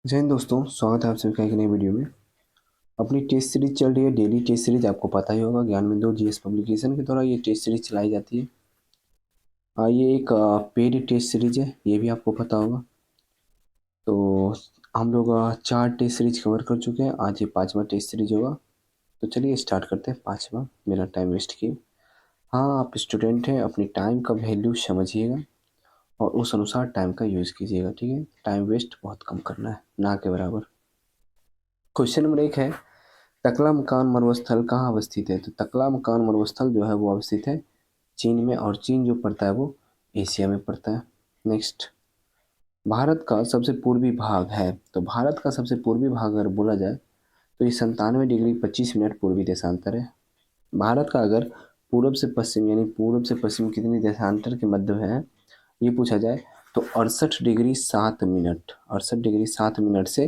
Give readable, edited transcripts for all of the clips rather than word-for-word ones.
जय हिंद दोस्तों, स्वागत है आप सभी का एक नई वीडियो में। अपनी टेस्ट सीरीज चल रही है, डेली टेस्ट सीरीज। आपको पता ही होगा, ज्ञान बिंदु जीएस पब्लिकेशन के द्वारा ये टेस्ट सीरीज चलाई जाती है। ये एक पेड टेस्ट सीरीज है, ये भी आपको पता होगा। तो हम लोग 4 टेस्ट सीरीज कवर कर चुके हैं, आज ये 5वां टेस्ट सीरीज होगा। तो चलिए स्टार्ट करते हैं 5वां, मेरा टाइम वेस्ट किए। हाँ, आप स्टूडेंट हैं, अपनी टाइम का वैल्यू समझिएगा और उस अनुसार टाइम का यूज़ कीजिएगा, ठीक है। टाइम वेस्ट बहुत कम करना है, ना के बराबर। क्वेश्चन नंबर 1 है, तकला मकान मरुस्थल कहाँ अवस्थित है? तो तकला मकान मरुस्थल जो है वो अवस्थित है चीन में, और चीन जो पड़ता है वो एशिया में पड़ता है। नेक्स्ट, भारत का सबसे पूर्वी भाग है। तो भारत का सबसे पूर्वी भाग अगर बोला जाए तो ये 97 डिग्री 25 मिनट पूर्वी देशांतर है। भारत का अगर पूर्व से पश्चिम यानी पूर्व से पश्चिम कितनी देशांतर के मध्य में है ये पूछा जाए तो 68 डिग्री 7 मिनट, 68 डिग्री 7 मिनट से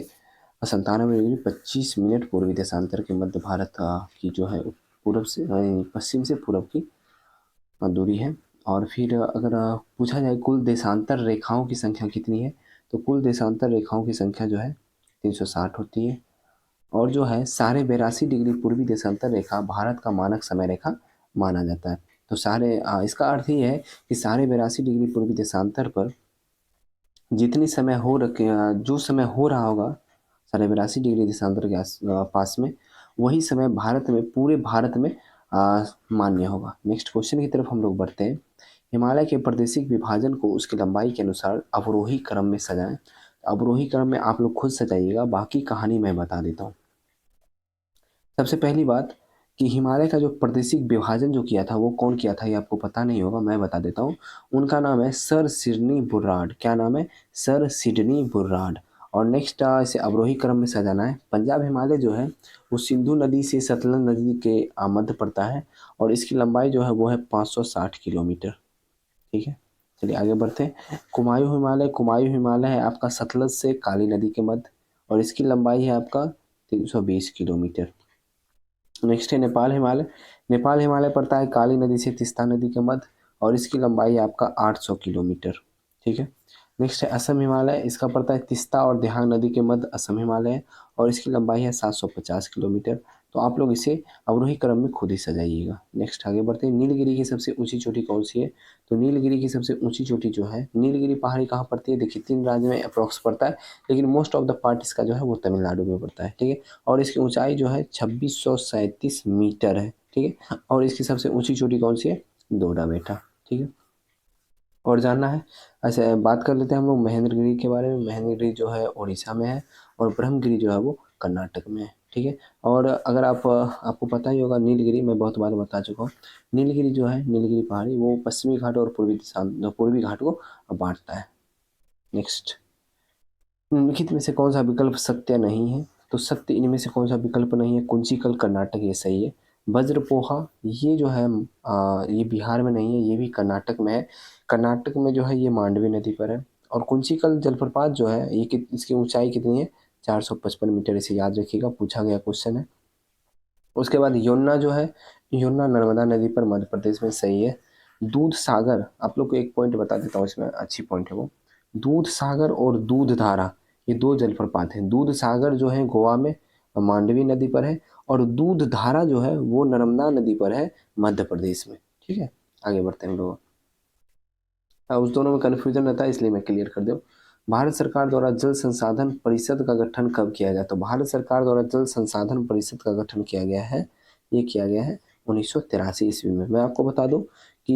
97 डिग्री 25 मिनट पूर्वी देशांतर के मध्य भारत की जो है पूर्व से पश्चिम से पूर्व की दूरी है। और फिर अगर पूछा जाए कुल देशांतर रेखाओं की संख्या कितनी है, तो कुल देशांतर रेखाओं की संख्या जो है 360 होती है। और जो है 82.5 डिग्री पूर्वी देशांतर रेखा भारत का मानक समय रेखा माना जाता है। तो इसका अर्थ ये है कि 82.5 डिग्री पूर्वी देशांतर पर जितनी समय हो रखे जो समय हो रहा होगा 82.5 डिग्री देशांतर के पास में, वही समय भारत में, पूरे भारत में मान्य होगा। नेक्स्ट क्वेश्चन की तरफ हम लोग बढ़ते हैं। हिमालय के प्रादेशिक विभाजन को उसकी लंबाई के अनुसार अवरोही क्रम में सजाएं। अवरोही क्रम में आप लोग खुद सजाइएगा, बाकी कहानी मैं बता देता हूँ। सबसे पहली बात कि हिमालय का जो प्रादेशिक विभाजन जो किया था वो कौन किया था, ये आपको पता नहीं होगा, मैं बता देता हूँ। उनका नाम है सर सिडनी बुर्राड। क्या नाम है? Sir Sydney Burrard. और नेक्स्ट इसे अवरोही क्रम में सजाना है। पंजाब हिमालय जो है वो सिंधु नदी से सतलज नदी के मध्य पड़ता है, और इसकी लंबाई जो है वो है 560 किलोमीटर। ठीक है, चलिए आगे बढ़ते हैं। कुमायूं हिमालय है आपका सतलज से काली नदी के मध्य, और इसकी लंबाई है आपका 320 किलोमीटर। नेक्स्ट है नेपाल हिमालय। नेपाल हिमालय पड़ता है काली नदी से तीस्ता नदी के मध्य, और इसकी लंबाई है आपका 800 किलोमीटर। ठीक है। नेक्स्ट है असम हिमालय। इसका पड़ता है तीस्ता और दिहांग नदी के मध्य असम हिमालय है, और इसकी लंबाई है 750 किलोमीटर। तो आप लोग इसे अवरोही क्रम में खुद ही सजाइएगा। नेक्स्ट आगे बढ़ते हैं। नीलगिरी की सबसे ऊंची चोटी कौन सी है? तो नीलगिरी की सबसे ऊंची चोटी जो है, नीलगिरी पहाड़ी कहाँ पड़ती है? देखिए 3 राज्य में अप्रोक्स पड़ता है, लेकिन मोस्ट ऑफ द पार्ट इसका जो है वो तमिलनाडु में पड़ता है। ठीक है, और इसकी ऊंचाई जो है 2637 मीटर है। ठीक है, और इसकी सबसे ऊंची चोटी कौन सी है? डोडा बेटा। ठीक है, और जानना है ऐसे बात कर लेते हैं हम लोग महेंद्रगिरी के बारे में। महेंद्रगिरी जो है उड़ीसा में है, और ब्रह्मगिरी जो है वो कर्नाटक में है। ठीक है, और अगर आपको पता ही होगा, नीलगिरी मैं बहुत बार बता चुका हूँ। नीलगिरी जो है, नीलगिरी पहाड़ी वो पश्चिमी घाट और पूर्वी घाट को बांटता है। नेक्स्ट, निम्नलिखित में से कौन सा विकल्प सत्य नहीं है? तो सत्य इनमें से कौन सा विकल्प नहीं है? कुंचिकल कर्नाटक ये सही है। वज्रपोहा ये जो है ये बिहार में नहीं है, ये भी कर्नाटक में है। कर्नाटक में जो है ये मांडवी नदी पर है। और कुंचिकल जलप्रपात जो है ये इसकी ऊंचाई कितनी है? 455 मीटर। इसे याद रखिएगा, पूछा गया क्वेश्चन है। उसके बाद योजना जो है, योजना नर्मदा नदी पर मध्य प्रदेश में सही है। दूध सागर, आप लोग को एक पॉइंट बता देता हूँ, इसमें अच्छी पॉइंट है वो। दूध सागर और दूध धारा ये 2 जलप्रपात हैं। दूध सागर जो है गोवा में मांडवी नदी पर है, और दूध धारा जो है वो नर्मदा नदी पर है मध्य प्रदेश में। ठीक है, आगे बढ़ते हैं हम लोग। उस दोनों में कन्फ्यूजन रहता है, इसलिए मैं क्लियर कर दूँ। भारत सरकार द्वारा जल संसाधन परिषद का गठन कब किया गया? तो भारत सरकार द्वारा जल संसाधन परिषद का गठन किया गया है, ये किया गया है 1983 ईस्वी में। मैं आपको बता दूं कि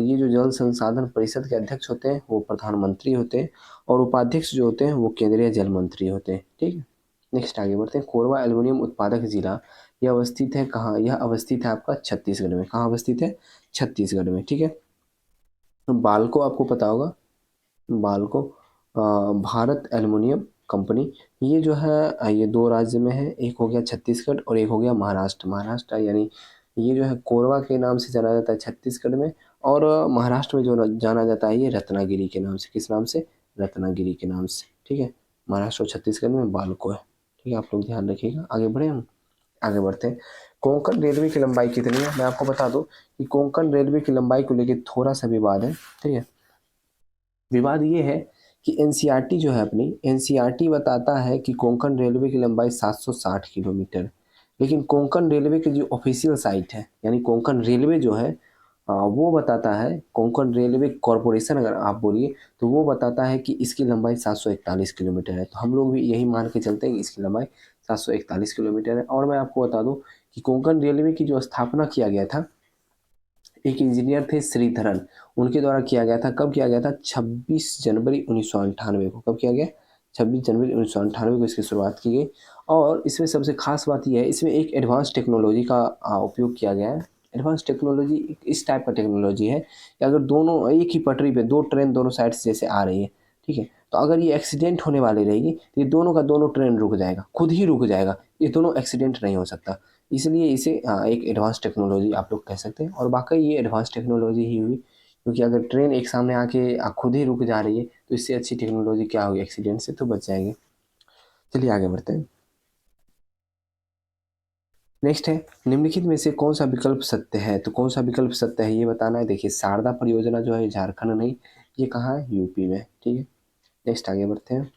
ये जो जल संसाधन परिषद के अध्यक्ष होते हैं वो प्रधानमंत्री होते हैं, और उपाध्यक्ष जो होते हैं वो केंद्रीय जल मंत्री होते हैं। ठीक है, नेक्स्ट आगे बढ़ते हैं। कोरबा एल्युमिनियम उत्पादक जिला यह अवस्थित है कहाँ? यह अवस्थित है आपका छत्तीसगढ़ में। कहाँ अवस्थित है? छत्तीसगढ़ में। ठीक है, बाल्को आपको पता होगा, बाल्को भारत एल्युमिनियम कंपनी, ये जो है ये 2 राज्य में है, एक हो गया छत्तीसगढ़ और एक हो गया महाराष्ट्र। महाराष्ट्र यानी ये जो है कोरबा के नाम से जाना जाता है छत्तीसगढ़ में, और महाराष्ट्र में जो जाना जाता है ये रत्नागिरी के नाम से। किस नाम से? रत्नागिरी के नाम से। ठीक है, महाराष्ट्र और छत्तीसगढ़ में बाल्को है। ठीक है, आप लोग ध्यान रखिएगा। आगे बढ़े हम, आगे बढ़ते हैं। कोंकण रेलवे की लंबाई कितनी है? मैं आपको बता दूं कि कोंकण रेलवे की लंबाई को लेकर थोड़ा सा विवाद है। ठीक है, विवाद ये है कि एनसीईआरटी जो है अपनी, एनसीईआरटी बताता है कि कोंकण रेलवे की लंबाई 760 किलोमीटर, लेकिन कोंकण रेलवे की जो ऑफिशियल साइट है, यानी कोंकण रेलवे जो है वो बताता है, कोंकण रेलवे कॉरपोरेशन अगर आप बोलिए तो वो बताता है कि इसकी लंबाई 741 किलोमीटर है। तो हम लोग भी यही मान के चलते हैं कि इसकी लंबाई 741 किलोमीटर है। और मैं आपको बता दूं कि कोंकण रेलवे की जो स्थापना किया गया था, एक इंजीनियर थे श्रीधरन, उनके द्वारा किया गया था। कब किया गया था? 26 जनवरी 1998 को। कब किया गया? 26 जनवरी 1998 को इसकी शुरुआत की गई। और इसमें सबसे खास बात यह है, इसमें एक एडवांस टेक्नोलॉजी का उपयोग किया गया है। एडवांस टेक्नोलॉजी इस टाइप का टेक्नोलॉजी है कि अगर दोनों एक ही पटरी पे दो ट्रेन दोनों साइड से जैसे आ रही है, ठीक है, तो अगर ये एक्सीडेंट होने वाली रहेगी तो ये दोनों का दोनों ट्रेन रुक जाएगा, खुद ही रुक जाएगा, ये दोनों एक्सीडेंट नहीं हो सकता। इसलिए इसे एक एडवांस टेक्नोलॉजी आप लोग कह सकते हैं। और वाकई ये एडवांस टेक्नोलॉजी ही हुई, क्योंकि अगर ट्रेन एक सामने आके खुद ही रुक जा रही है तो इससे अच्छी टेक्नोलॉजी क्या होगी? एक्सीडेंट से तो बच जाएंगे। चलिए आगे बढ़ते हैं। नेक्स्ट है, निम्नलिखित में से कौन सा विकल्प सत्य है? तो कौन सा विकल्प सत्य है ये बताना है। देखिए, शारदा परियोजना जो है झारखंड नहीं, ये कहाँ है? यूपी में। ठीक है, नेक्स्ट आगे बढ़ते हैं।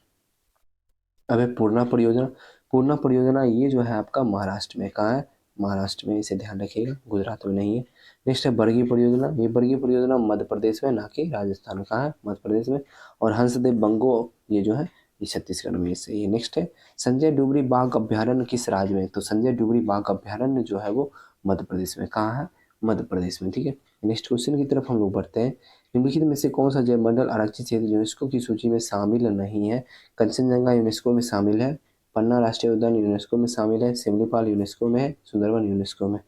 अब है पूर्णा परियोजना। पूर्णा परियोजना ये जो है आपका महाराष्ट्र में, कहाँ है? महाराष्ट्र में, इसे ध्यान रखिएगा, गुजरात में नहीं है। नेक्स्ट है बरगी परियोजना। ये बरगी परियोजना मध्य प्रदेश में, ना कि राजस्थान। कहाँ है? मध्य प्रदेश में। और हंसदेव बंगो ये जो है ये छत्तीसगढ़ में से ये। नेक्स्ट है संजय डुबरी बाघ अभ्यारण्य किस राज्य में? तो संजय डुबरी बाघ अभ्यारण्य जो है वो मध्य प्रदेश में। कहाँ है? मध्य प्रदेश में। ठीक है, नेक्स्ट क्वेश्चन की तरफ हम लोग बढ़ते हैं। निम्नलिखित में से कौन सा जैवमंडल आरक्षित क्षेत्र यूनेस्को की सूची में शामिल नहीं है? कंचनजंगा यूनेस्को में शामिल है, पन्ना राष्ट्रीय उद्यान यूनेस्को में शामिल है, सिमलीपाल यूनेस्को में है, सुंदरवन यूनेस्को में।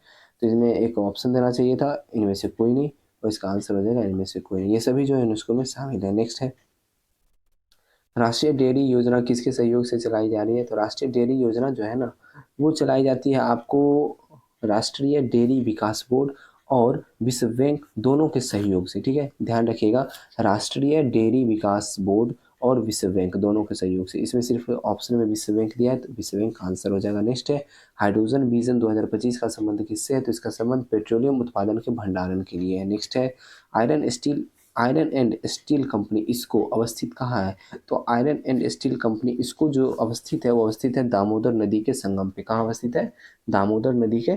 तो इसमें एक ऑप्शन देना चाहिए था, इनमें से कोई नहीं, और इसका आंसर हो जाएगा इनमें से कोई नहीं। ये सभी जो है यूनेस्को में शामिल है। नेक्स्ट है राष्ट्रीय डेयरी योजना किसके सहयोग से चलाई जा रही है? तो राष्ट्रीय डेयरी योजना जो है ना, वो चलाई जाती है आपको राष्ट्रीय डेयरी विकास बोर्ड और विश्व बैंक दोनों के सहयोग से। ठीक है, ध्यान रखिएगा, राष्ट्रीय डेयरी विकास बोर्ड और विश्व बैंक दोनों के सहयोग से। इसमें सिर्फ ऑप्शन में विश्व बैंक दिया है तो विश्व बैंक का आंसर हो जाएगा। नेक्स्ट है हाइड्रोजन विजन 2025 का संबंध किससे है? तो इसका संबंध पेट्रोलियम उत्पादन के भंडारण के लिए है। नेक्स्ट है आयरन एंड स्टील कंपनी इसको अवस्थित कहाँ है? तो आयरन एंड स्टील कंपनी इसको जो अवस्थित है वो अवस्थित है दामोदर नदी के संगम पे। कहाँ अवस्थित है? दामोदर नदी के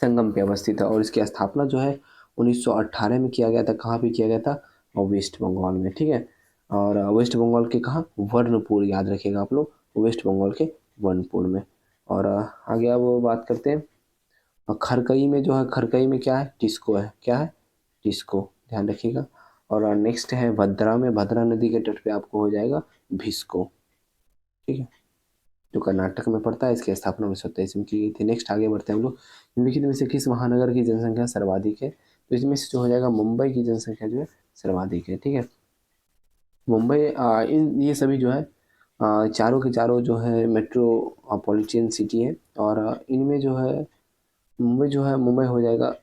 संगम पे अवस्थित है। और इसकी स्थापना जो है 1918 में किया गया था। कहाँ पे किया गया था? वेस्ट बंगाल में। ठीक है, और वेस्ट बंगाल के कहाँ? वर्णपुर, याद रखिएगा आप लोग, वेस्ट बंगाल के वर्णपुर में। और आगे अब बात करते हैं खरकई में जो है, खरकई में क्या है? टिस्को है। क्या है? टिस्को, ध्यान रखिएगा। और नेक्स्ट है भद्रा में, भद्रा नदी के तट पे आपको हो जाएगा भिस्को। ठीक है, जो कर्नाटक में पड़ता है। इसकी स्थापना 1927 में की गई थी। नेक्स्ट आगे बढ़ते हैं हम लोग। निम्नलिखित में से किस महानगर की जनसंख्या सर्वाधिक है? तो इसमें से जो हो जाएगा मुंबई की जनसंख्या जो है सर्वाधिक है। ठीक है, मुंबई इन ये सभी जो है चारों के चारों जो है मेट्रोपॉलिटन सिटी है। और इनमें जो है मुंबई जो है, मुंबई हो जाएगा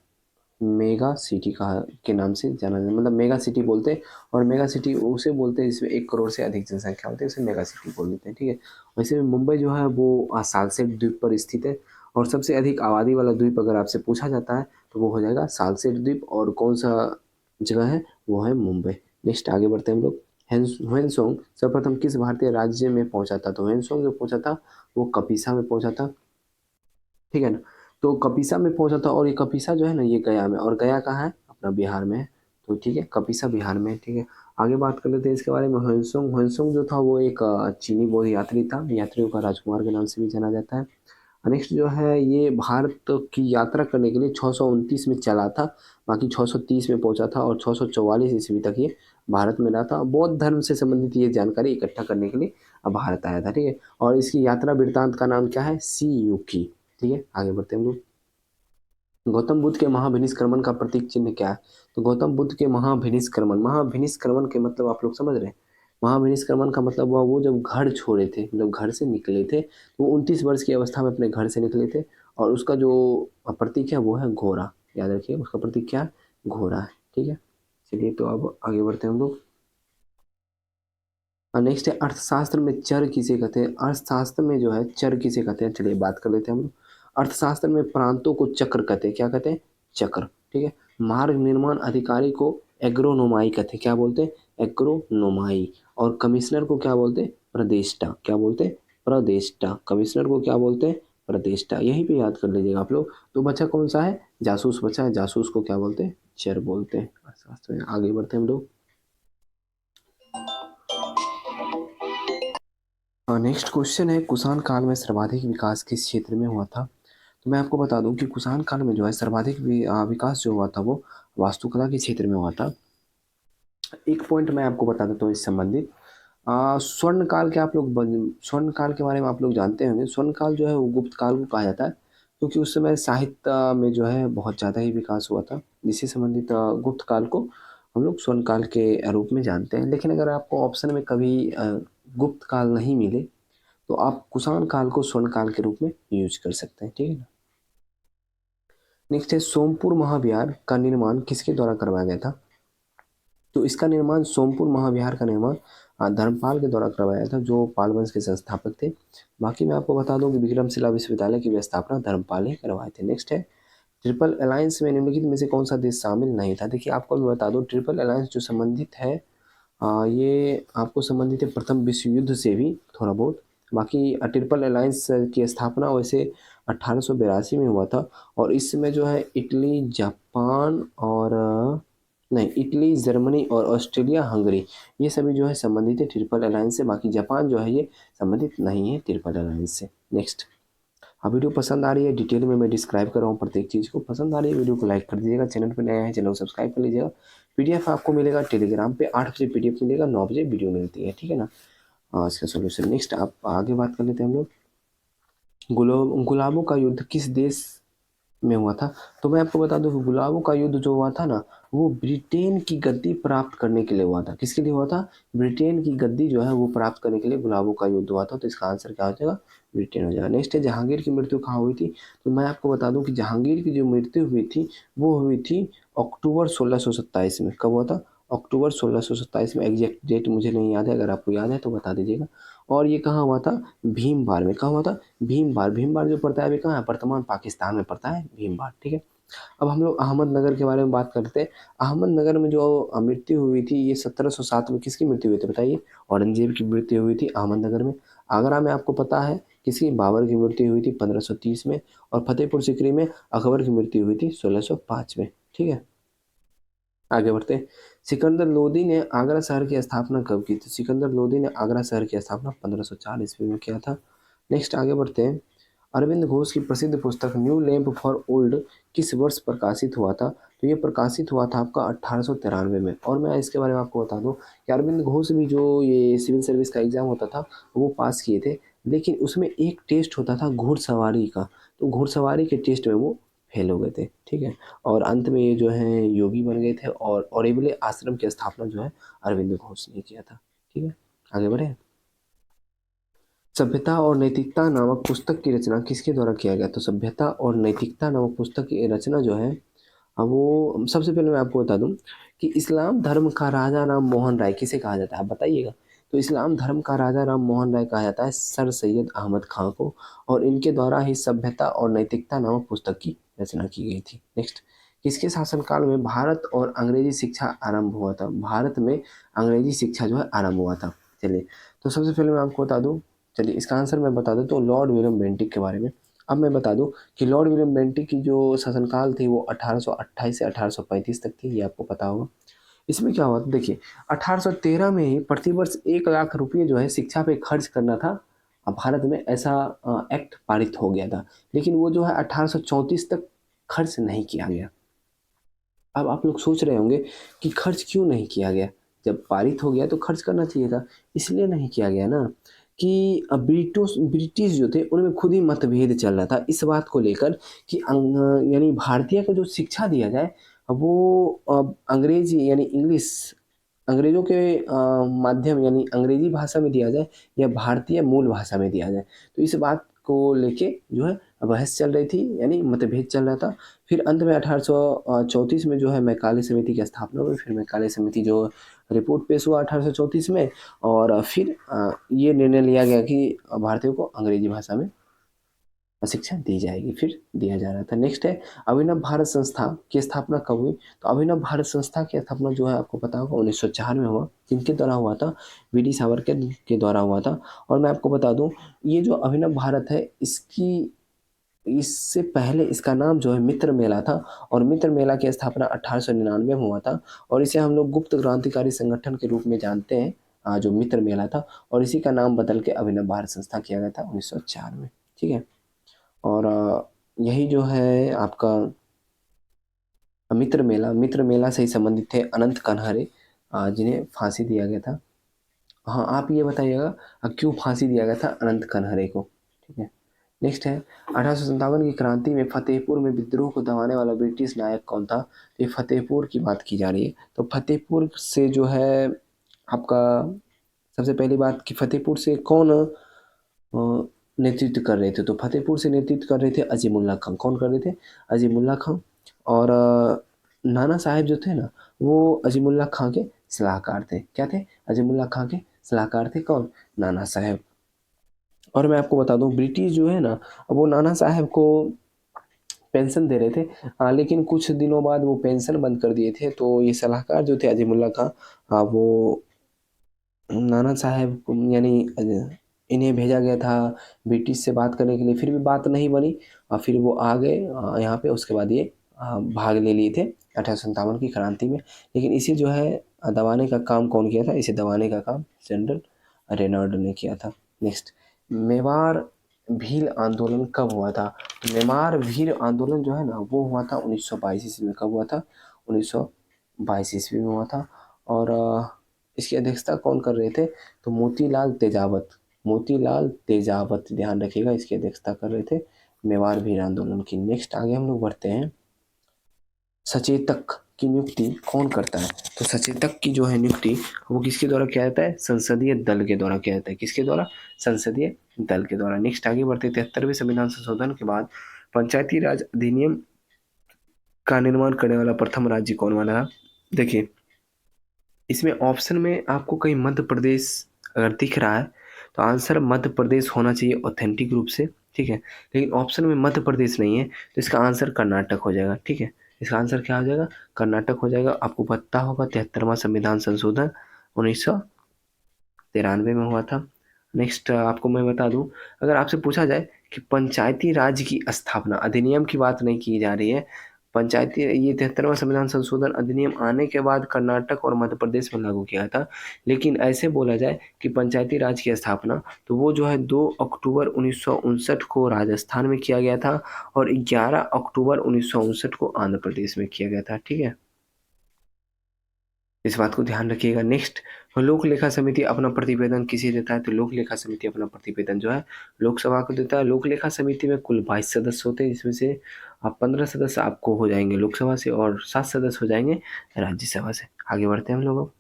मेगा सिटी का के नाम से जाना जाता, मतलब मेगा सिटी बोलते हैं। और मेगा सिटी उसे बोलते हैं जिसमें 1 करोड़ से अधिक जनसंख्या होती है, उसे मेगा सिटी बोल देते हैं। ठीक है, वैसे में मुंबई जो है वो सालसेट द्वीप पर स्थित है। और सबसे अधिक आबादी वाला द्वीप अगर आपसे पूछा जाता है तो वो हो जाएगा सालसेट द्वीप। और कौन सा जगह है? वो है मुंबई। नेक्स्ट आगे बढ़ते हैं हम लोग। ह्वेनसोंग सर्वप्रथम किस भारतीय राज्य में पहुंचा था? तो ह्वेनसोंग जो पहुंचा था वो कपिसा में पहुंचा था। ठीक है ना, तो कपिसा में पहुंचा था। और ये कपिसा जो है ना ये गया में, और गया कहाँ है? अपना बिहार में है। तो ठीक है, कपिसा बिहार में है। ठीक है, आगे बात कर लेते हैं इसके बारे में। ह्वेनसोंग, ह्वेनसोंग जो था वो एक चीनी बौद्ध यात्री था, यात्रियों का राजकुमार के नाम से भी जाना जाता है। नेक्स्ट जो है ये भारत की यात्रा करने के लिए 629 में चला था, बाकी 630 में पहुंचा था। और 644 ईस्वी तक ये भारत में रहा था। बौद्ध धर्म से संबंधित ये जानकारी इकट्ठा करने के लिए अब भारत आया था। ठीक है, और इसकी यात्रा वृत्तांत का नाम क्या है? सी युकी। ठीक है, आगे बढ़ते हैं हम लोग। गौतम बुद्ध के महाभिनिष्क्रमण का प्रतीक चिन्ह क्या है? तो गौतम बुद्ध के महाभिनिष्क्रमण, महाभिनिष्क्रमण के मतलब आप लोग समझ रहे हैं? महाभिनिष्क्रमण का मतलब हुआ वो जब घर छोड़े थे, मतलब घर से निकले थे, वो 29 वर्ष की अवस्था में अपने घर से निकले थे। और उसका जो प्रतीक है वो है घोड़ा, याद रखिए, उसका प्रतीक क्या है? घोड़ा है। ठीक है, चलिए तो अब आगे बढ़ते हैं हम लोग। नेक्स्ट है अर्थशास्त्र में चर किसे कहते हैं? अर्थशास्त्र में जो है चर किसे कहते हैं, चलिए बात कर लेते हैं हम लोग। अर्थशास्त्र में प्रांतों को चक्र कहते हैं। क्या कहते हैं? चक्र। ठीक है, मार्ग निर्माण अधिकारी को एग्रोनोमाई कहते हैं। क्या बोलते हैं? एग्रोनोमाई। और कमिश्नर को क्या बोलते हैं? प्रदेष्टा। क्या बोलते हैं? प्रदेष्टा। कमिश्नर को क्या बोलते हैं? प्रदेष्टा। यहीं पे याद कर लीजिएगा आप लोग। तो बच्चा कौन सा है? जासूस बच्चा है। जासूस को क्या बोलते हैं? चर बोलते हैं। आगे बढ़ते हैं हम लोग। नेक्स्ट क्वेश्चन है, कुषाण काल में सर्वाधिक विकास किस क्षेत्र में हुआ था? तो मैं आपको बता दूं कि कुषाण काल में जो है सर्वाधिक विकास जो हुआ था वो वास्तुकला के क्षेत्र में हुआ था। एक पॉइंट मैं आपको बता देता हूँ इस संबंधित। स्वर्ण काल के आप लोग स्वर्ण काल के बारे में आप लोग जानते होंगे। स्वर्ण काल जो है वो गुप्त काल को कहा जाता है, क्योंकि उस समय साहित्य में जो है बहुत ज़्यादा ही विकास हुआ था। जिससे संबंधित गुप्त काल को हम लोग स्वर्ण काल के रूप में जानते हैं। लेकिन अगर आपको ऑप्शन में कभी गुप्त काल नहीं मिले तो आप कुषाण काल को स्वर्ण काल के रूप में यूज कर सकते हैं। ठीक है ना। नेक्स्ट है, सोमपुर महाविहार का निर्माण किसके द्वारा करवाया गया था? तो इसका निर्माण, सोमपुर महाविहार का निर्माण धर्मपाल के द्वारा करवाया था, जो पाल वंश के संस्थापक थे। बाकी मैं आपको बता दूं कि विक्रमशिला विश्वविद्यालय की स्थापना धर्मपाल ही करवाए थे। नेक्स्ट है, ट्रिपल अलायंस में निम्नलिखित में से कौन सा देश शामिल नहीं था? देखिए आपको मैं बता दूं, ट्रिपल अलायंस जो संबंधित है ये आपको संबंधित है प्रथम विश्व युद्ध से भी थोड़ा बहुत। बाकी ट्रिपल अलायंस की स्थापना वैसे 1882 में हुआ था, और इसमें जो है इटली, जापान और नहीं, इटली, जर्मनी और ऑस्ट्रेलिया, हंगरी, ये सभी जो है संबंधित है ट्रिपल अलायंस से। बाकी जापान जो है ये संबंधित नहीं है ट्रिपल अलायंस से। नेक्स्ट, वीडियो पसंद आ रही है, डिटेल में मैं डिस्क्राइब कर रहा हूँ प्रत्येक चीज़ को। पसंद आ रही है वीडियो को लाइक कर दीजिएगा। चैनल पर नया है चैनल को सब्सक्राइब कर लीजिएगा। पीडीएफ आपको मिलेगा टेलीग्राम पे, 8 बजे पीडीएफ मिलेगा, 9 बजे वीडियो मिलती है। ठीक है ना। इसका सोल्यूशन। नेक्स्ट आप आगे बात कर लेते हैं हम लोग। गुलाबों का युद्ध किस देश में हुआ था? तो मैं आपको बता दूं कि गुलाबों का युद्ध जो हुआ था ना, वो ब्रिटेन की गद्दी प्राप्त करने के लिए हुआ था। किसके लिए हुआ था? ब्रिटेन की गद्दी जो है वो प्राप्त करने के लिए गुलाबों का युद्ध हुआ था। तो इसका आंसर क्या हो जाएगा? ब्रिटेन हो जाएगा। नेक्स्ट है, जहांगीर की मृत्यु कहाँ हुई थी? तो मैं आपको बता दूं कि जहांगीर की जो मृत्यु हुई थी वो हुई थी अक्टूबर 1627 में। कब हुआ था? अक्टूबर 1627 में। एग्जैक्ट डेट मुझे नहीं याद है, अगर आपको याद है तो बता दीजिएगा। और ये कहाँ हुआ था? भीमबार में। कहाँ हुआ था? भीमबार। भीमबार जो पड़ता है अभी कहाँ है? वर्तमान पाकिस्तान में पड़ता है भीमबार। ठीक है। अब हम लोग अहमदनगर के बारे में बात करते हैं। अहमदनगर में जो मृत्यु हुई थी ये 1707 में किसकी मृत्यु हुई थी बताइए? औरंगजेब की मृत्यु हुई थी अहमदनगर में। आगरा में आपको पता है किसकी? बाबर की मृत्यु हुई थी 1530 में। और फतेहपुर सीकरी में अकबर की मृत्यु हुई थी 1605 में। ठीक है। आगे बढ़ते हैं। सिकंदर लोदी ने आगरा शहर की स्थापना कब की थी? सिकंदर लोदी ने आगरा शहर की स्थापना 1504 ईस्वी में किया था। नेक्स्ट आगे बढ़ते हैं। अरविंद घोष की प्रसिद्ध पुस्तक न्यू लैंप फॉर ओल्ड किस वर्ष प्रकाशित हुआ था? तो ये प्रकाशित हुआ था आपका 1893 में। और मैं इसके बारे में आपको बता दूं कि अरविंद घोष भी जो ये सिविल सर्विस का एग्जाम होता था वो पास किए थे, लेकिन उसमें एक टेस्ट होता था घुड़सवारी का, तो घुड़सवारी के टेस्ट में वो फेल हो गए थे। ठीक है। और अंत में ये जो है योगी बन गए थे, और औरेबले आश्रम की स्थापना जो है अरविंद घोष ने किया था। ठीक है। आगे बढ़े। सभ्यता और नैतिकता नामक पुस्तक की रचना किसके द्वारा किया गया? तो सभ्यता और नैतिकता नामक पुस्तक की रचना जो है वो सबसे पहले मैं आपको बता दूं कि इस्लाम धर्म का राजा राम मोहन राय किसे कहा जाता है, आप बताइएगा? तो इस्लाम धर्म का राजा राम मोहन राय कहा जाता है सर सैयद अहमद खां को, और इनके द्वारा ही सभ्यता और नैतिकता नामक पुस्तक की रचना की गई थी। नेक्स्ट, किसके शासनकाल में भारत और अंग्रेजी शिक्षा आरंभ हुआ था? भारत में अंग्रेजी शिक्षा जो है आरंभ हुआ था। चलिए, तो सबसे पहले मैं आपको बता दूं, चलिए इसका आंसर मैं बता देता हूँ लॉर्ड विलियम बेंटिक के बारे में। अब मैं बता दूं कि लॉर्ड विलियम बेंटिक की जो शासनकाल थी वो 1828 से 1835 तक थी, ये आपको पता होगा। इसमें क्या हुआ था देखिए, 1813 में ही प्रतिवर्ष 1 लाख रुपये जो है शिक्षा पे खर्च करना था। अब भारत में ऐसा एक्ट पारित हो गया था, लेकिन वो जो है 1834 तक खर्च नहीं किया गया। अब आप लोग सोच रहे होंगे कि खर्च क्यों नहीं किया गया? जब पारित हो गया तो खर्च करना चाहिए था। इसलिए नहीं किया गया ना कि ब्रिटिश जो थे उनमें खुद ही मतभेद चल रहा था इस बात को लेकर कि यानी भारतीय को जो शिक्षा दिया जाए वो अंग्रेजी यानी इंग्लिश, अंग्रेजों के माध्यम यानी अंग्रेजी भाषा में दिया जाए या भारतीय मूल भाषा में दिया जाए। तो इस बात को लेके जो है बहस चल रही थी, यानी मतभेद चल रहा था। फिर अंत में 1834 में जो है मैकाले समिति की स्थापना हुई। फिर मैकाले समिति जो रिपोर्ट पेश हुआ 1834 में, और फिर ये निर्णय लिया गया कि भारतीयों को अंग्रेजी भाषा में शिक्षा दी जाएगी, फिर दिया जा रहा था। नेक्स्ट है अभिनव भारत संस्था की स्थापना कब हुई? तो अभिनव भारत संस्था की स्थापना जो है आपको पता होगा 1904 में हुआ। किनके द्वारा हुआ था? वी.डी. सावरकर के द्वारा हुआ था। और मैं आपको बता दूं, ये जो अभिनव भारत है, इससे पहले इसका नाम जो है मित्र मेला था, और मित्र मेला की स्थापना 1899 में हुआ था, और इसे हम लोग गुप्त क्रांतिकारी संगठन के रूप में जानते हैं, जो मित्र मेला था, और इसी का नाम बदल के अभिनव भारत संस्था किया गया था 1904 में। ठीक है। और यही जो है आपका मित्र मेला से ही संबंधित थे अनंत कनहरे, जिन्हें फांसी दिया गया था। हाँ, आप ये बताइएगा क्यों फांसी दिया गया था अनंत कनहरे को? ठीक है। नेक्स्ट है 1857 की क्रांति में फतेहपुर में विद्रोह को दबाने वाला ब्रिटिश नायक कौन था? तो ये फतेहपुर की बात की जा रही है। तो फतेहपुर से जो है आपका सबसे पहली बात कि फतेहपुर से कौन नेतृत्व कर रहे थे? तो फतेहपुर से नेतृत्व कर रहे थे अजीमुल्ला खां। कौन कर रहे थे? अजीमुल्ला खां। और नाना साहब जो थे ना, वो अजीमुल्ला खां के सलाहकार थे। क्या थे? अजीमुल्ला खां के सलाहकार थे। कौन? नाना साहब। और मैं आपको बता दूं, ब्रिटिश जो है ना, वो नाना साहब को पेंशन दे रहे थे, लेकिन कुछ दिनों बाद वो पेंशन बंद कर दिए थे। तो ये सलाहकार जो थे अजीमुल्ला खां, वो नाना साहब को यानी इन्हें भेजा गया था ब्रिटिश से बात करने के लिए, फिर भी बात नहीं बनी, और फिर वो आ गए यहाँ पे। उसके बाद ये भाग ले लिए थे 1857 की क्रांति में। लेकिन इसे जो है दबाने का काम कौन किया था? इसे दबाने का काम जनरल रेनाल्ड ने किया था। नेक्स्ट, मेवाड़ भील आंदोलन कब हुआ था? मेवाड़ भील आंदोलन जो है ना, वो हुआ था 1922 ईस्वी में। कब हुआ था? 1922 ईस्वी में हुआ था। और इसकी अध्यक्षता कौन कर रहे थे? तो मोतीलाल तेजावत। मोतीलाल तेजावत, ध्यान रखिएगा, इसकी अध्यक्षता कर रहे थे मेवाड़ भील आंदोलन की। नेक्स्ट आगे हम लोग बढ़ते हैं। सचेतक की नियुक्ति कौन करता है? तो सचेतक की जो है नियुक्ति, वो किसके द्वारा किया जाता है? संसदीय दल के द्वारा किया जाता है। किसके द्वारा? संसदीय दल के द्वारा। नेक्स्ट आगे बढ़ते, 73वें संविधान संशोधन के बाद पंचायती राज अधिनियम का निर्माण करने वाला प्रथम राज्य कौन बना? देखिए, इसमें ऑप्शन में आपको कहीं मध्य प्रदेश अगर दिख रहा है, तो आंसर मध्य प्रदेश होना चाहिए ऑथेंटिक रूप से। ठीक है। लेकिन ऑप्शन में मध्य प्रदेश नहीं है, तो इसका आंसर कर्नाटक हो जाएगा। ठीक है। इसका आंसर क्या हो जाएगा? कर्नाटक हो जाएगा। आपको पता होगा 73वां संविधान संशोधन 1993 में हुआ था। नेक्स्ट आपको मैं बता दूं, अगर आपसे पूछा जाए कि पंचायती राज की स्थापना, अधिनियम की बात नहीं की जा रही है, पंचायती, ये 73वां संविधान संशोधन अधिनियम आने के बाद कर्नाटक और मध्य प्रदेश में लागू किया था। लेकिन ऐसे बोला जाए कि पंचायती राज की स्थापना, तो वो जो है 2 अक्टूबर 1959 को राजस्थान में किया गया था, और 11 अक्टूबर 1959 को आंध्र प्रदेश में किया गया था। ठीक है। इस बात को ध्यान रखिएगा। नेक्स्ट, लोक लेखा समिति अपना प्रतिवेदन किसे देता है? तो लोक लेखा समिति अपना प्रतिवेदन जो है लोकसभा को देता है। लोक लेखा समिति में कुल 22 सदस्य होते हैं, जिसमें से 15 सदस्य आपको हो जाएंगे लोकसभा से, और 7 सदस्य हो जाएंगे राज्यसभा से। आगे बढ़ते हैं हम लोग।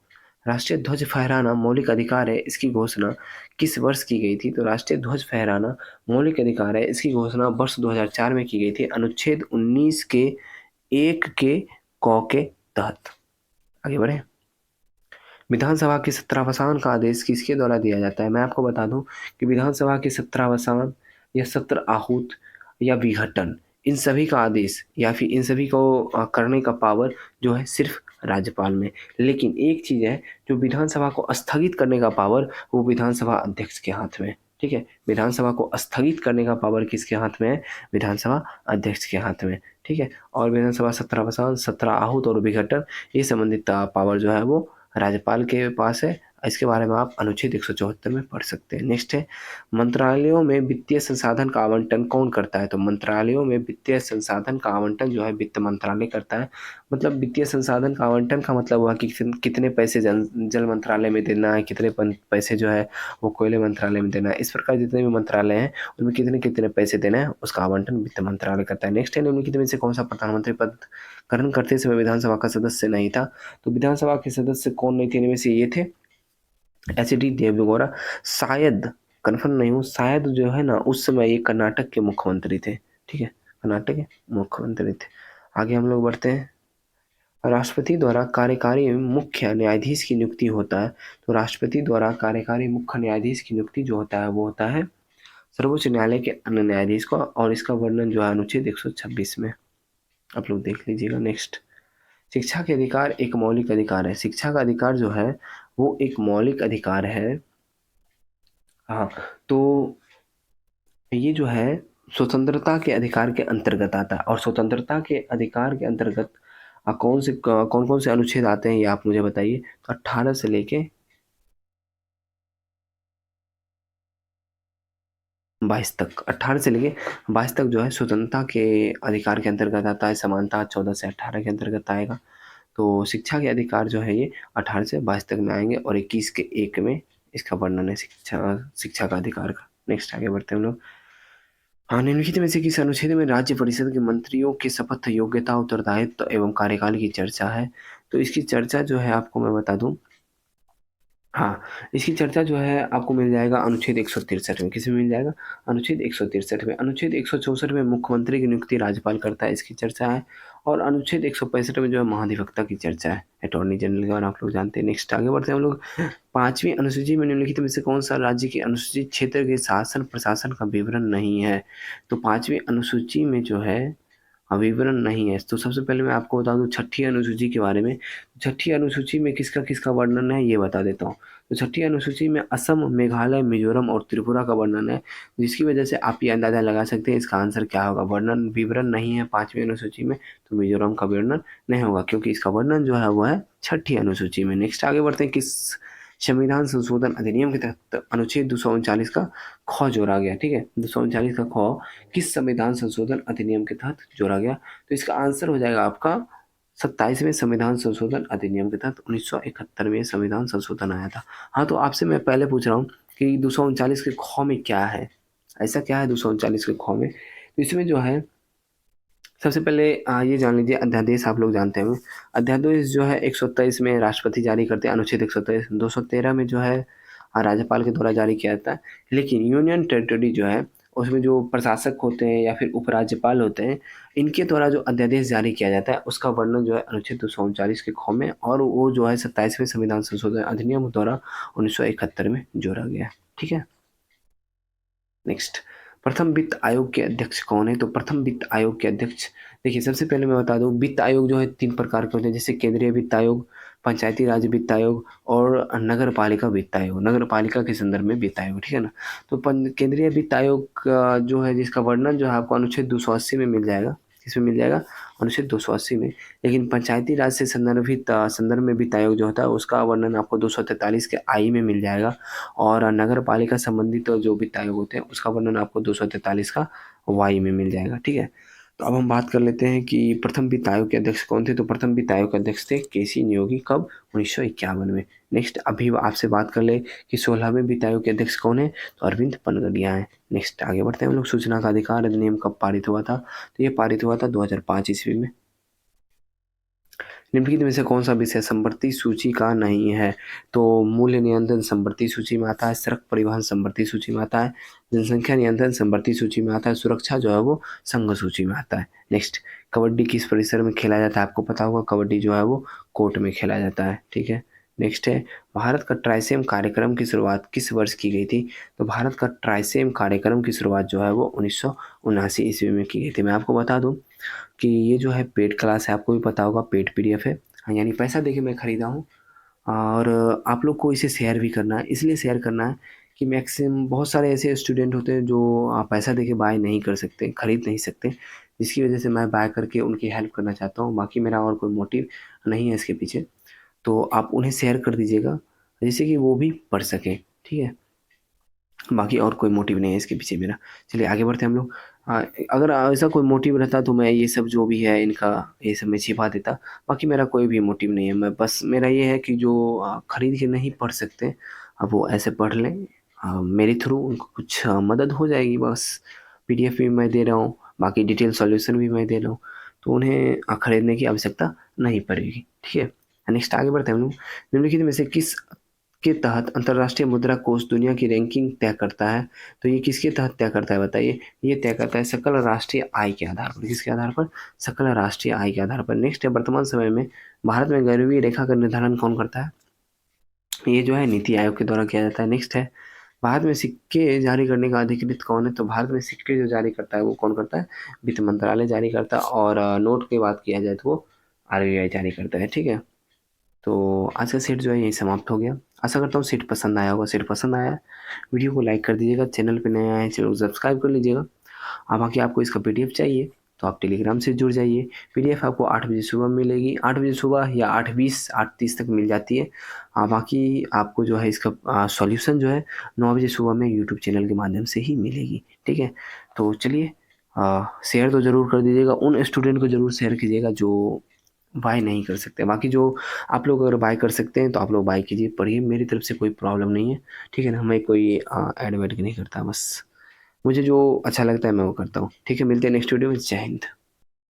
राष्ट्रीय ध्वज फहराना मौलिक अधिकार है, इसकी घोषणा किस वर्ष की गई थी? तो राष्ट्रीय ध्वज फहराना मौलिक अधिकार है, इसकी घोषणा वर्ष 2004 में की गई थी, अनुच्छेद 19 के 1 के क के तहत। आगे बढ़े। विधानसभा के सत्रावसान का आदेश किसके द्वारा दिया जाता है? मैं आपको बता दूं कि विधानसभा के सत्रावसान या सत्र आहूत या विघटन, इन सभी का आदेश या फिर इन सभी को करने का पावर जो है सिर्फ राज्यपाल में। लेकिन एक चीज है, जो विधानसभा को स्थगित करने का पावर, वो विधानसभा अध्यक्ष के हाथ में है। ठीक है। विधानसभा को स्थगित करने का पावर किसके हाथ में है? विधानसभा अध्यक्ष के हाथ में। ठीक है। और विधानसभा सत्रावसान, सत्र आहूत और विघटन, ये संबंधित पावर जो है वो राज्यपाल के पास है। इसके बारे में आप अनुच्छेद 174 में पढ़ सकते हैं। नेक्स्ट है, मंत्रालयों में वित्तीय संसाधन का आवंटन कौन करता है? तो मंत्रालयों में वित्तीय संसाधन का आवंटन जो है वित्त मंत्रालय करता है। मतलब वित्तीय संसाधन का आवंटन का मतलब हुआ कि कितने पैसे जल मंत्रालय में देना है, कितने पैसे जो है वो कोयले मंत्रालय में देना है। इस प्रकार जितने भी मंत्रालय हैं, उनमें कितने कितने पैसे देना है, उसका आवंटन वित्त मंत्रालय करता है। नेक्स्ट है, निम्नलिखित में से कौन सा प्रधानमंत्री पद ग्रहण करते समय विधानसभा का सदस्य नहीं था? तो विधानसभा के सदस्य कौन नहीं थे? इनमें से ये थे एच.डी. देवेगौड़ा। शायद, कन्फर्म नहीं हूँ, शायद जो है ना उस समय ये कर्नाटक के मुख्यमंत्री थे। ठीक है। कर्नाटक के मुख्यमंत्री थे। आगे हम लोग बढ़ते हैं। राष्ट्रपति द्वारा कार्यकारी मुख्य न्यायाधीश की नियुक्ति होता है। तो राष्ट्रपति द्वारा कार्यकारी मुख्य न्यायाधीश की नियुक्ति जो होता है वो होता है सर्वोच्च न्यायालय के अन्य न्यायाधीश को, और इसका वर्णन जो है अनुच्छेद 126 में आप लोग देख लीजिएगा। नेक्स्ट, शिक्षा के अधिकार एक मौलिक अधिकार है। शिक्षा का अधिकार जो है वो एक मौलिक अधिकार है। हाँ, तो ये जो है स्वतंत्रता के अधिकार के अंतर्गत आता है, और स्वतंत्रता के अधिकार के अंतर्गत कौन कौन से अनुच्छेद आते हैं ये आप मुझे बताइए। तो 18 से लेके 22 तक, 18 से लेके 22 तक जो है स्वतंत्रता के अधिकार के अंतर्गत आता है। समानता 14 से 18 के अंतर्गत आएगा। तो शिक्षा के अधिकार जो है ये 18 से 22 तक में आएंगे, और 21 के 1 में इसका वर्णन है शिक्षा शिक्षा का अधिकार का। नेक्स्ट आगे बढ़ते हैं हम लोग। हाँ, निम्नलिखित में से किस अनुच्छेद में राज्य परिषद के मंत्रियों की शपथ, योग्यता, उत्तरदायित्व एवं कार्यकाल की चर्चा है? तो इसकी चर्चा जो है आपको मैं बता दूं। हाँ, इसकी चर्चा जो है आपको मिल जाएगा अनुच्छेद 163 में। किसमें मिल जाएगा? अनुच्छेद 163 में। अनुच्छेद 164 में मुख्यमंत्री की नियुक्ति राज्यपाल करता है, इसकी चर्चा है। और अनुच्छेद 165 में जो है महाधिवक्ता की चर्चा है, अटॉर्नी जनरल के बारे में आप लोग जानते हैं। नेक्स्ट आगे बढ़ते हैं हम लोग। 5वीं अनुसूची में निम्नलिखित में से कौन सा राज्य के अनुसूचित क्षेत्र के शासन प्रशासन का विवरण नहीं है? तो 5वीं अनुसूची में जो है विवरण नहीं है। तो सबसे पहले मैं आपको बता दूं छठी अनुसूची के बारे में। छठी अनुसूची में किसका किसका वर्णन है ये बता देता हूँ। तो छठी अनुसूची में असम, मेघालय, मिजोरम और त्रिपुरा का वर्णन है, जिसकी वजह से आप ये अंदाजा लगा सकते हैं इसका आंसर क्या होगा। वर्णन विवरण नहीं है 5वीं अनुसूची में, तो मिजोरम का वर्णन नहीं होगा, क्योंकि इसका वर्णन जो है वो है छठी अनुसूची में। नेक्स्ट आगे बढ़ते हैं। किस संविधान संशोधन अधिनियम के तहत अनुच्छेद 239 का ख जोड़ा गया? ठीक है, 239 का ख किस संविधान संशोधन अधिनियम के तहत जोड़ा गया? तो इसका आंसर हो जाएगा आपका 27वें संविधान संशोधन अधिनियम के तहत 1971 में संविधान संशोधन आया था। हाँ, तो आपसे मैं पहले पूछ रहा हूँ कि 239 के ख में क्या है? ऐसा क्या है 239 के ख में? तो इसमें जो है सबसे पहले ये जान लीजिए, अध्यादेश आप लोग जानते होंगे। अध्यादेश जो है 123 में राष्ट्रपति जारी करते हैं, अनुच्छेद 123। 213 में जो है राज्यपाल के द्वारा जारी किया जाता है। लेकिन यूनियन टेरिटरी जो है उसमें जो प्रशासक होते हैं या फिर उपराज्यपाल होते हैं, इनके द्वारा जो अध्यादेश जारी किया जाता है उसका वर्णन जो है अनुच्छेद 239 के ख में, और वो जो है 27वें संविधान संशोधन अधिनियम द्वारा 1971 में जोड़ा गया है। ठीक है। नेक्स्ट, प्रथम वित्त आयोग के अध्यक्ष कौन है? तो प्रथम वित्त आयोग के अध्यक्ष, देखिए सबसे पहले मैं बता दूं वित्त आयोग जो है 3 प्रकार के होते हैं, जैसे केंद्रीय वित्त आयोग, पंचायती राज वित्त आयोग और नगर पालिका वित्त आयोग। नगर पालिका के संदर्भ में वित्त आयोग, ठीक है ना। तो केंद्रीय वित्त आयोग का जो है जिसका वर्णन जो है आपको अनुच्छेद 280 में मिल जाएगा। किसमें मिल जाएगा? अनुच्छेद 280 में। लेकिन पंचायती राज से संदर्भित संदर्भ में वित्त आयोग जो होता है उसका वर्णन आपको 243 के आई में मिल जाएगा। और नगर पालिका संबंधित जो वित्त आयोग होते हैं उसका वर्णन आपको 243 का वाई में मिल जाएगा। ठीक है। तो अब हम बात कर लेते हैं कि प्रथम वित्त आयोग के अध्यक्ष कौन थे। तो प्रथम वित्त आयोग के अध्यक्ष थे केसी नियोगी, कब? 1951 में। नेक्स्ट, अभी आपसे बात कर ले कि 16वें वित्त आयोग के अध्यक्ष कौन है? तो अरविंद पनगड़िया है। नेक्स्ट आगे बढ़ते हैं हम लोग। सूचना का अधिकार अधिनियम कब पारित हुआ था? तो ये पारित हुआ था 2005 ईस्वी में। निम्नलिखित में से कौन सा विषय संवर्ती सूची का नहीं है? तो मूल्य नियंत्रण संवर्ती सूची में आता है, सड़क परिवहन संवर्ती सूची में आता है, जनसंख्या नियंत्रण संवर्ती सूची में आता है, सुरक्षा जो है वो संघ सूची में आता है। नेक्स्ट, कबड्डी किस परिसर में खेला जाता है? आपको पता होगा कबड्डी जो है वो कोर्ट में खेला जाता है। ठीक है। नेक्स्ट है, भारत का ट्राइसेम कार्यक्रम की शुरुआत किस वर्ष की गई थी? तो भारत का ट्राइसेम कार्यक्रम की शुरुआत जो है वो 1979 ईस्वी में की गई थी। मैं आपको बता दूं कि ये जो है पेड क्लास है, आपको भी पता होगा पेड पीडीएफ है। हाँ, यानी पैसा देके मैं ख़रीदा हूँ, और आप लोग को इसे शेयर भी करना है। इसलिए शेयर करना है कि मैक्सिमम बहुत सारे ऐसे स्टूडेंट होते हैं जो पैसा देके बाय नहीं कर सकते, ख़रीद नहीं सकते, जिसकी वजह से मैं बाय करके उनकी हेल्प करना चाहता हूँ। बाकी मेरा और कोई मोटिव नहीं है इसके पीछे। तो आप उन्हें शेयर कर दीजिएगा जिससे कि वो भी पढ़ सकें। ठीक है। बाकी और कोई मोटिव नहीं है इसके पीछे मेरा। चलिए आगे बढ़ते हैं हम लोग। अगर ऐसा कोई मोटिव रहता तो मैं ये सब जो भी है इनका ये सब मैं छिपा देता। बाकी मेरा कोई भी मोटिव नहीं है। मैं बस मेरा ये है कि जो खरीद के नहीं पढ़ सकते अब वो ऐसे पढ़ लें, मेरे थ्रू उनको कुछ मदद हो जाएगी बस। पीडीएफ भी मैं दे रहा हूँ, बाकी डिटेल सॉल्यूशन भी मैं दे रहा हूँ, तो उन्हें खरीदने की आवश्यकता नहीं पड़ेगी। ठीक है। नेक्स्ट आगे बढ़ते हैं हम लोग। निम्नलिखित में से किस के तहत अंतर्राष्ट्रीय मुद्रा कोष दुनिया की रैंकिंग तय करता है? तो ये किसके तहत तय करता है बताइए? ये तय करता है सकल राष्ट्रीय आय के आधार पर। किसके आधार पर? सकल राष्ट्रीय आय के आधार पर। नेक्स्ट है, वर्तमान समय में भारत में गरीबी रेखा का निर्धारण कौन करता है? ये जो है नीति आयोग के द्वारा किया जाता है। नेक्स्ट है, भारत में सिक्के जारी करने का अधिकृत कौन है? तो भारत में सिक्के जो जारी करता है वो कौन करता है? वित्त मंत्रालय जारी करता है, और नोट की बात किया जाए तो वो आरबीआई जारी करता है, ठीक है। तो आज का सेट जो है यही समाप्त हो गया। आशा करता हूँ सेट पसंद आया होगा। सेट पसंद आया है, वीडियो को लाइक कर दीजिएगा, चैनल पे नए आए हैं चैनल को सब्सक्राइब कर लीजिएगा। अब बाकी आपको इसका पीडीएफ चाहिए तो आप टेलीग्राम से जुड़ जाइए। पीडीएफ आपको 8 बजे सुबह मिलेगी, 8 बजे सुबह या 8:20 8:30 तक मिल जाती है। बाकी आपको जो है इसका सॉल्यूशन जो है 9 बजे सुबह में यूट्यूब चैनल के माध्यम से ही मिलेगी, ठीक है। तो चलिए, शेयर तो ज़रूर कर दीजिएगा, उन स्टूडेंट को ज़रूर शेयर कीजिएगा जो बाय नहीं कर सकते। बाकी जो आप लोग अगर बाय कर सकते हैं तो आप लोग बाय कीजिए, पढ़िए, मेरी तरफ से कोई प्रॉब्लम नहीं है, ठीक है ना। मैं कोई ऐड वैड नहीं करता, बस मुझे जो अच्छा लगता है मैं वो करता हूँ, ठीक है। मिलते हैं नेक्स्ट वीडियो में। जय हिंद।